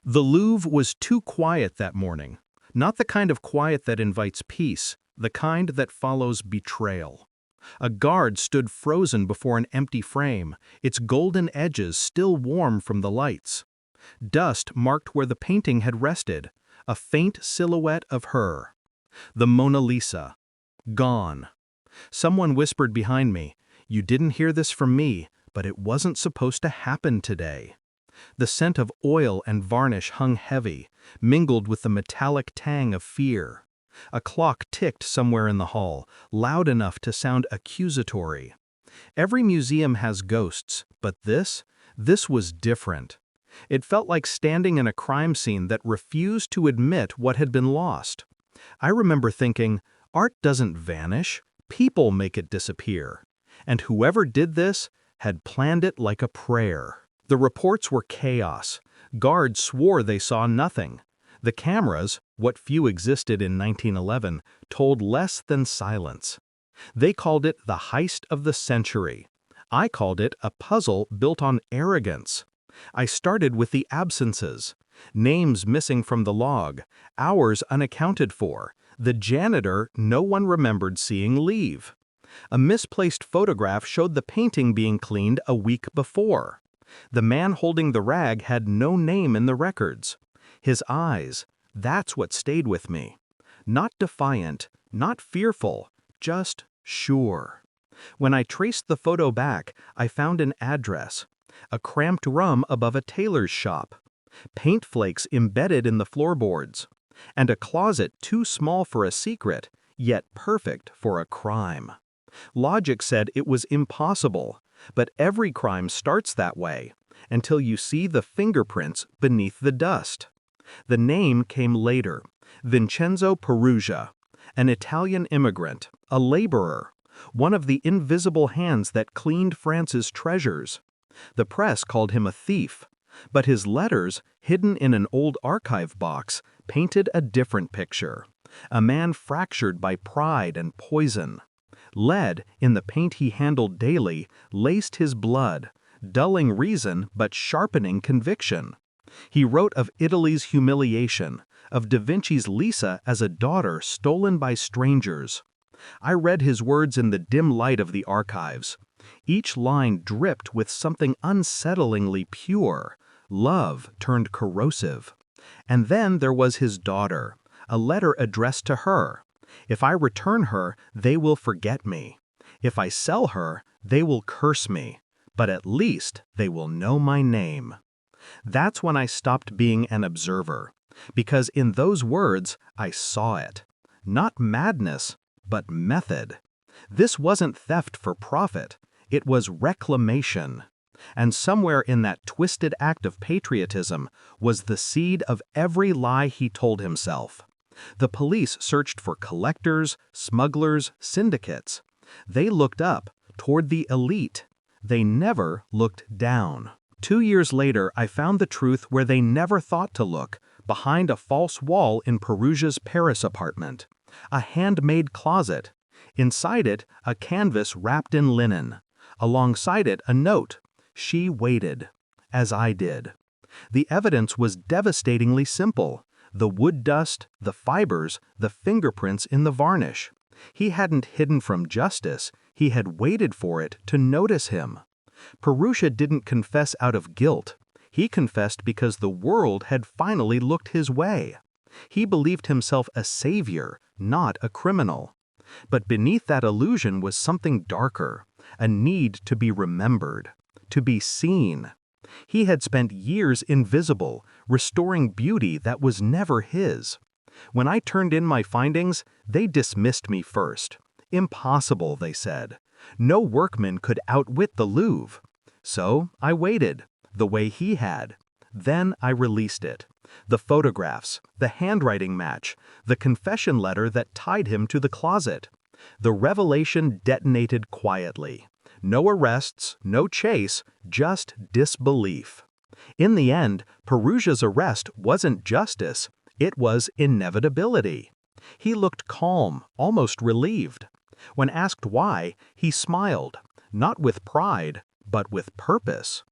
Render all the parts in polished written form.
The Louvre was too quiet that morning. Not the kind of quiet that invites peace, the kind that follows betrayal. A guard stood frozen before an empty frame, its golden edges still warm from the lights. Dust marked where the painting had rested, a faint silhouette of her. The Mona Lisa. Gone. Someone whispered behind me, "You didn't hear this from me, but it wasn't supposed to happen today." The scent of oil and varnish hung heavy, mingled with the metallic tang of fear. A clock ticked somewhere in the hall, loud enough to sound accusatory. Every museum has ghosts, but this was different. It felt like standing in a crime scene that refused to admit what had been lost. I remember thinking, art doesn't vanish, people make it disappear. And whoever did this had planned it like a prayer. The reports were chaos. Guards swore they saw nothing. The cameras, what few existed in 1911, told less than silence. They called it the heist of the century. I called it a puzzle built on arrogance. I started with the absences. Names missing from the log, hours unaccounted for, the janitor no one remembered seeing leave. A misplaced photograph showed the painting being cleaned a week before. The man holding the rag had no name in the records. His eyes, that's what stayed with me. Not defiant, not fearful, just sure. When I traced the photo back, I found an address. A cramped room above a tailor's shop. Paint flakes embedded in the floorboards. And a closet too small for a secret, yet perfect for a crime. Logic said it was impossible, but every crime starts that way, until you see the fingerprints beneath the dust. The name came later, Vincenzo Perujia, an Italian immigrant, a laborer, one of the invisible hands that cleaned France's treasures. The press called him a thief, but his letters, hidden in an old archive box, painted a different picture. A man fractured by pride and poison. Lead, in the paint he handled daily, laced his blood, dulling reason but sharpening conviction. He wrote of Italy's humiliation, of Da Vinci's Lisa as a daughter stolen by strangers. I read his words in the dim light of the archives. Each line dripped with something unsettlingly pure, love turned corrosive. And then there was his daughter, a letter addressed to her. If I return her, they will forget me. If I sell her, they will curse me. But at least they will know my name. That's when I stopped being an observer, because in those words I saw it. Not madness, but method. This wasn't theft for profit. It was reclamation. And somewhere in that twisted act of patriotism was the seed of every lie he told himself. The police searched for collectors, smugglers, syndicates. They looked up, toward the elite. They never looked down. 2 years later, I found the truth where they never thought to look, behind a false wall in Perugia's Paris apartment. A handmade closet. Inside it, a canvas wrapped in linen. Alongside it, a note. She waited, as I did. The evidence was devastatingly simple. The wood dust, the fibers, the fingerprints in the varnish. He hadn't hidden from justice, he had waited for it to notice him. Perujia didn't confess out of guilt. He confessed because the world had finally looked his way. He believed himself a savior, not a criminal. But beneath that illusion was something darker, a need to be remembered, to be seen. He had spent years invisible, restoring beauty that was never his. When I turned in my findings, they dismissed me first. Impossible, they said. No workman could outwit the Louvre. So I waited, the way he had. Then I released it. The photographs, the handwriting match, the confession letter that tied him to the closet. The revelation detonated quietly. No arrests, no chase, just disbelief. In the end, Perugia's arrest wasn't justice, it was inevitability. He looked calm, almost relieved. When asked why, he smiled, not with pride, but with purpose.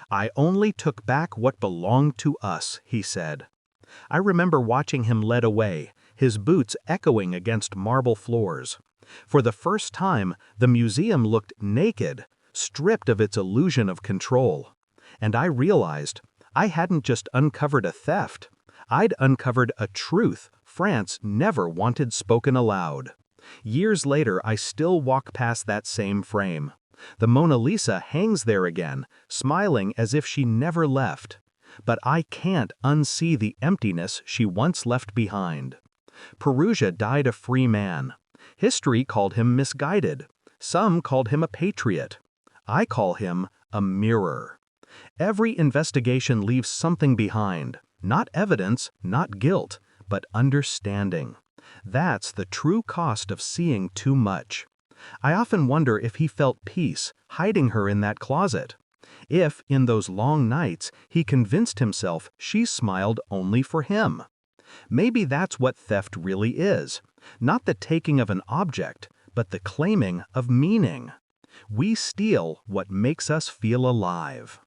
"I only took back what belonged to us," he said. I remember watching him led away, his boots echoing against marble floors. For the first time, the museum looked naked, stripped of its illusion of control. And I realized I hadn't just uncovered a theft. I'd uncovered a truth France never wanted spoken aloud. Years later, I still walk past that same frame. The Mona Lisa hangs there again, smiling as if she never left. But I can't unsee the emptiness she once left behind. Perujia died a free man. History called him misguided. Some called him a patriot. I call him a mirror. Every investigation leaves something behind. Not evidence, not guilt, but understanding. That's the true cost of seeing too much. I often wonder if he felt peace, hiding her in that closet. If, in those long nights, he convinced himself she smiled only for him. Maybe that's what theft really is. Not the taking of an object, but the claiming of meaning. We steal what makes us feel alive.